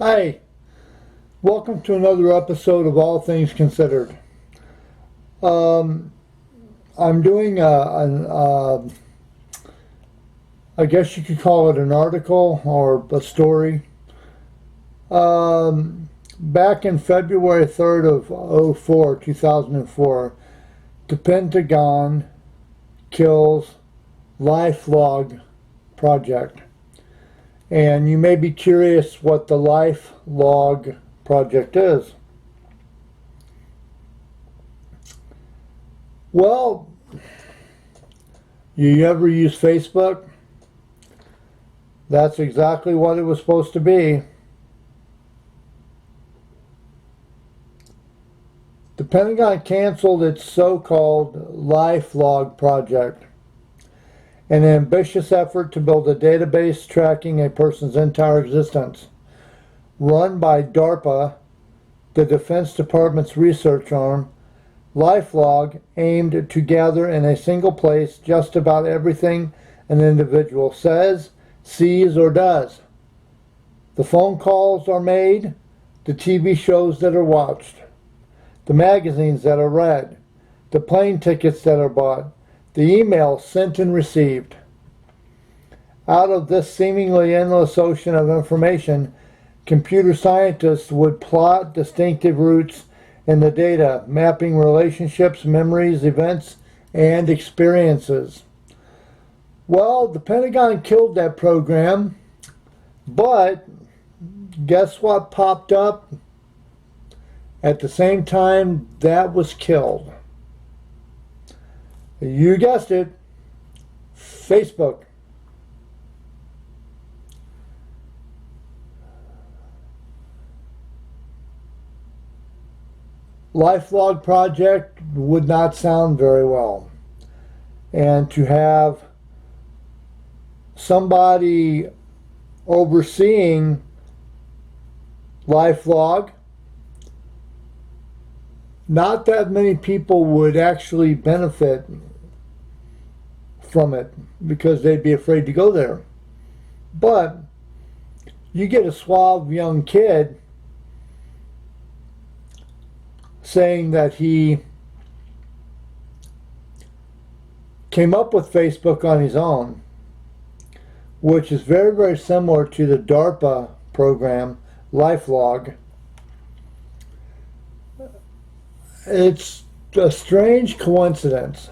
Hi, welcome to another episode of All Things Considered. Um, I'm doing I guess you could call it an article or a story. Back in February 3rd of 2004, the Pentagon kills Lifelog project. And you may be curious what the Lifelog project is. Well, you ever use Facebook? That's exactly what it was supposed to be. The Pentagon canceled its so-called Lifelog project, an ambitious effort to build a database tracking a person's entire existence. Run by DARPA, the Defense Department's research arm, Lifelog aimed to gather in a single place just about everything an individual says, sees, or does. The phone calls are made, the TV shows that are watched, the magazines that are read, the plane tickets that are bought, the emails sent and received. Out of this seemingly endless ocean of information, computer scientists would plot distinctive routes in the data, mapping relationships, memories, events, and experiences. Well, the Pentagon killed that program, but guess what popped up at the same time that was killed? You guessed it, Facebook. Lifelog project would not sound very well. And to have somebody overseeing Lifelog, not that many people would actually benefit from it because they'd be afraid to go there. But you get a suave young kid saying that he came up with Facebook on his own, which is very, very similar to the DARPA program, Lifelog. It's a strange coincidence.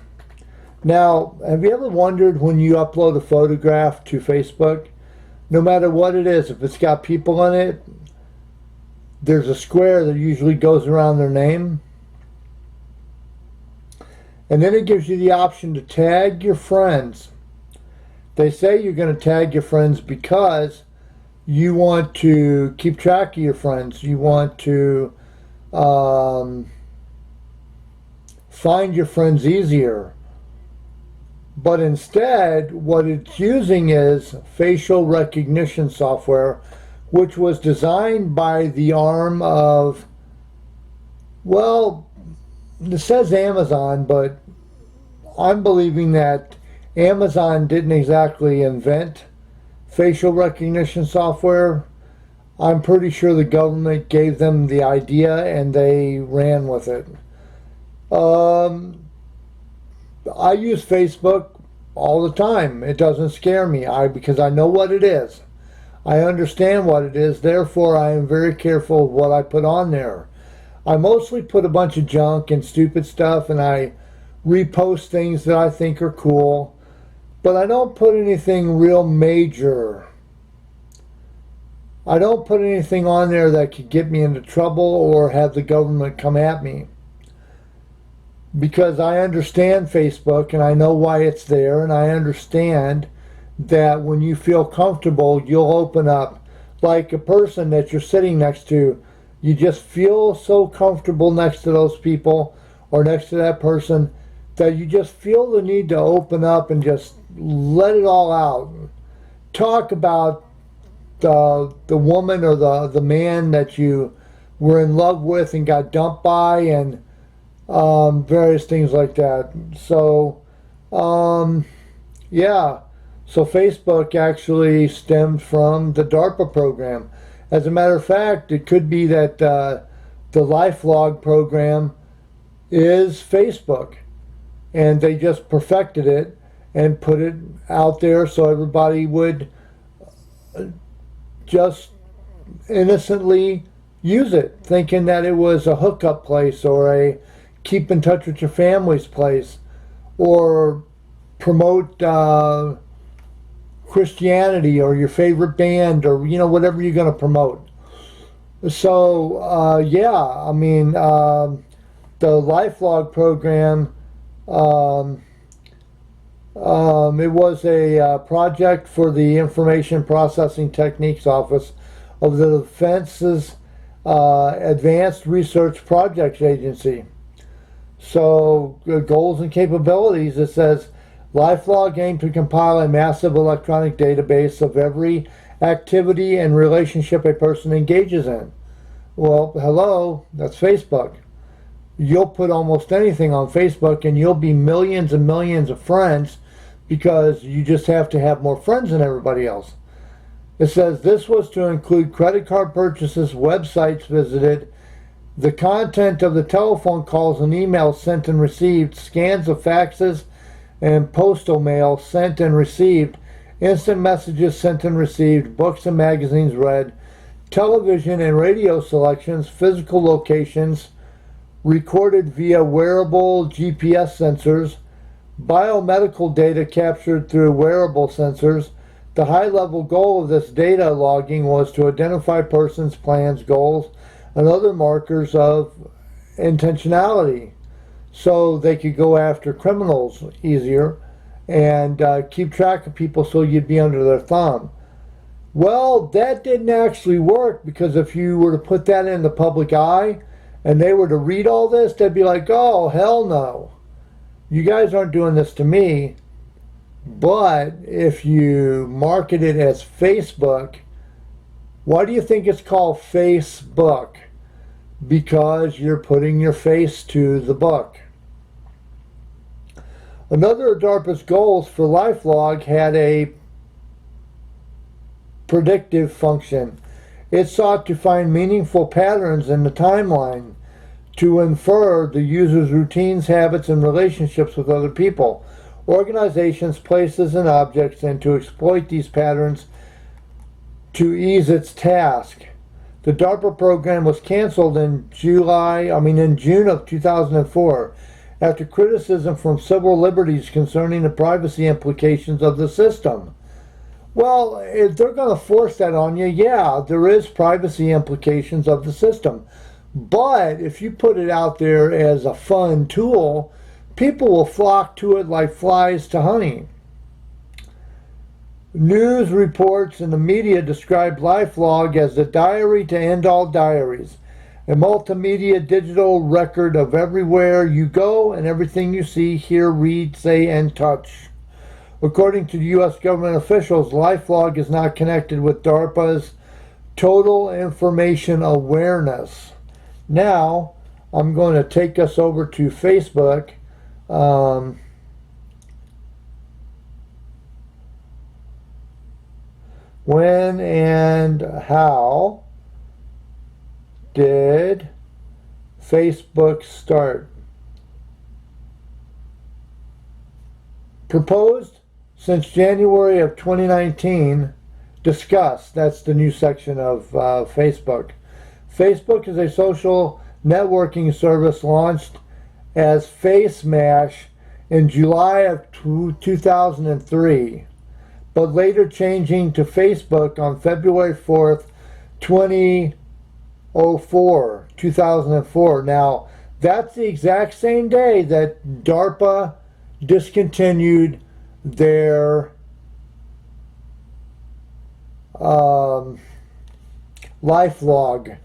Now, have you ever wondered when you upload a photograph to Facebook, no matter what it is, if it's got people in it, there's a square that usually goes around their name. And then it gives you the option to tag your friends. They say you're going to tag your friends because you want to keep track of your friends. You want to find your friends easier. But instead, what it's using is facial recognition software, which was designed by the arm of, well, it says Amazon, but I'm believing that Amazon didn't exactly invent facial recognition software. I'm pretty sure the government gave them the idea and they ran with it. I use Facebook all the time. It doesn't scare me because I know what it is. I understand what it is. Therefore, I am very careful of what I put on there. I mostly put a bunch of junk and stupid stuff, and I repost things that I think are cool. But I don't put anything real major. I don't put anything on there that could get me into trouble or have the government come at me. Because I understand Facebook and I know why it's there, and I understand that when you feel comfortable, you'll open up. Like a person that you're sitting next to, you just feel so comfortable next to those people or next to that person that you just feel the need to open up and just let it all out. Talk about the woman or the man that you were in love with and got dumped by, and various things like that. So, yeah, So Facebook actually stemmed from the DARPA program. As a matter of fact, it could be that the Lifelog program is Facebook, and they just perfected it and put it out there so everybody would just innocently use it, thinking that it was a hookup place or a keep in touch with your family's place, or promote Christianity or your favorite band, or whatever you're going to promote. So yeah, I mean, the Lifelog program, it was a project for the Information Processing Techniques Office of the Defense's Advanced Research Projects Agency. So goals and capabilities, it says Lifelog aimed to compile a massive electronic database of every activity and relationship a person engages in. Well, hello, that's Facebook. You'll put almost anything on Facebook and you'll be millions and millions of friends, because you just have to have more friends than everybody else. It says this was to include credit card purchases, websites visited, the content of the telephone calls and emails sent and received, scans of faxes and postal mail sent and received, instant messages sent and received, books and magazines read, television and radio selections, physical locations recorded via wearable GPS sensors, biomedical data captured through wearable sensors. The high-level goal of this data logging was to identify persons, plans, goals, and other markers of intentionality, so they could go after criminals easier and keep track of people so you'd be under their thumb. Well, that didn't actually work, because if you were to put that in the public eye and they were to read all this, they'd be like, oh, hell no. You guys aren't doing this to me. But if you market it as Facebook, why do you think it's called Facebook? Because you're putting your face to the book. Another of DARPA's goals for Lifelog had a predictive function. It sought to find meaningful patterns in the timeline to infer the user's routines, habits, and relationships with other people, organizations, places, and objects, and to exploit these patterns to ease its task. The DARPA program was canceled in June of 2004 after criticism from civil liberties concerning the privacy implications of the system. Well, if they're going to force that on you, yeah, there is privacy implications of the system. But if you put it out there as a fun tool, people will flock to it like flies to honey. News reports in the media described Lifelog as the diary to end all diaries, a multimedia digital record of everywhere you go and everything you see, hear, read, say, and touch. According to U.S. government officials, Lifelog is not connected with DARPA's Total Information Awareness. Now, I'm going to take us over to Facebook. When and how did Facebook start? Proposed since January of 2019. Discussed. That's the new section of Facebook. Facebook is a social networking service launched as FaceMash in July of 2003, but later changing to Facebook on February 4th, 2004. Now, that's the exact same day that DARPA discontinued their Lifelog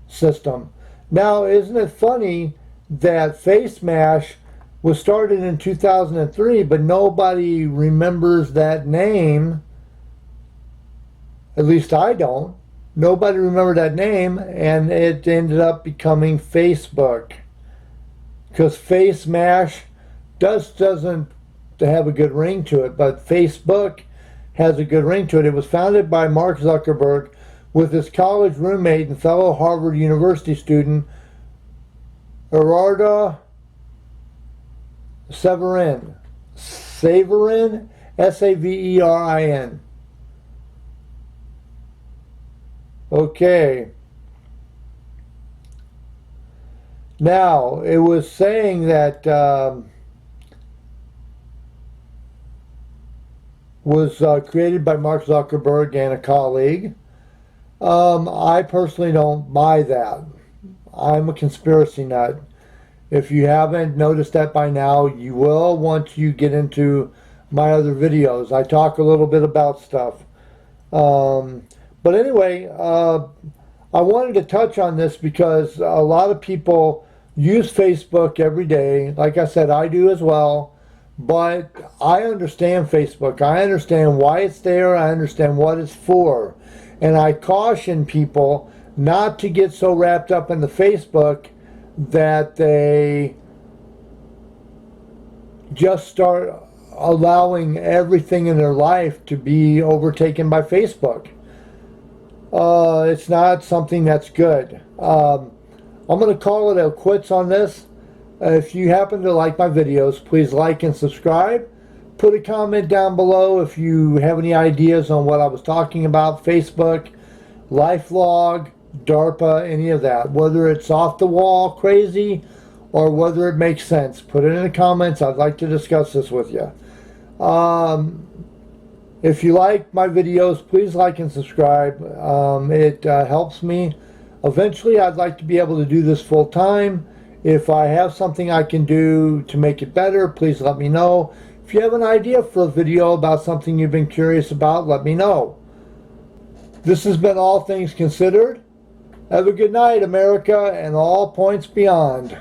system. Now, isn't it funny that FaceMash was started in 2003, but nobody remembers that name? At least I don't. Nobody remembered that name, and it ended up becoming Facebook. Because FaceMash doesn't have a good ring to it, but Facebook has a good ring to it. It was founded by Mark Zuckerberg with his college roommate and fellow Harvard University student, Gerarda Saverin, Saverin. Okay. Now, it was saying that was created by Mark Zuckerberg and a colleague. I personally don't buy that. I'm a conspiracy nut. If you haven't noticed that by now, you will once you get into my other videos. I talk a little bit about stuff. But anyway, I wanted to touch on this because a lot of people use Facebook every day. Like I said, I do as well. But I understand Facebook. I understand why it's there. I understand what it's for. And I caution people not to get so wrapped up in the Facebook that they just start allowing everything in their life to be overtaken by Facebook. It's not something that's good. I'm going to call it a quits on this. If you happen to like my videos, please like and subscribe. Put a comment down below if you have any ideas on what I was talking about. Facebook, Lifelog, DARPA, any of that. Whether it's off the wall, crazy, or whether it makes sense. Put it in the comments. I'd like to discuss this with you. If you like my videos, please like and subscribe. It helps me. Eventually, I'd like to be able to do this full time. If I have something I can do to make it better, please let me know. If you have an idea for a video about something you've been curious about, let me know. This has been All Things Considered. Have a good night, America, and all points beyond.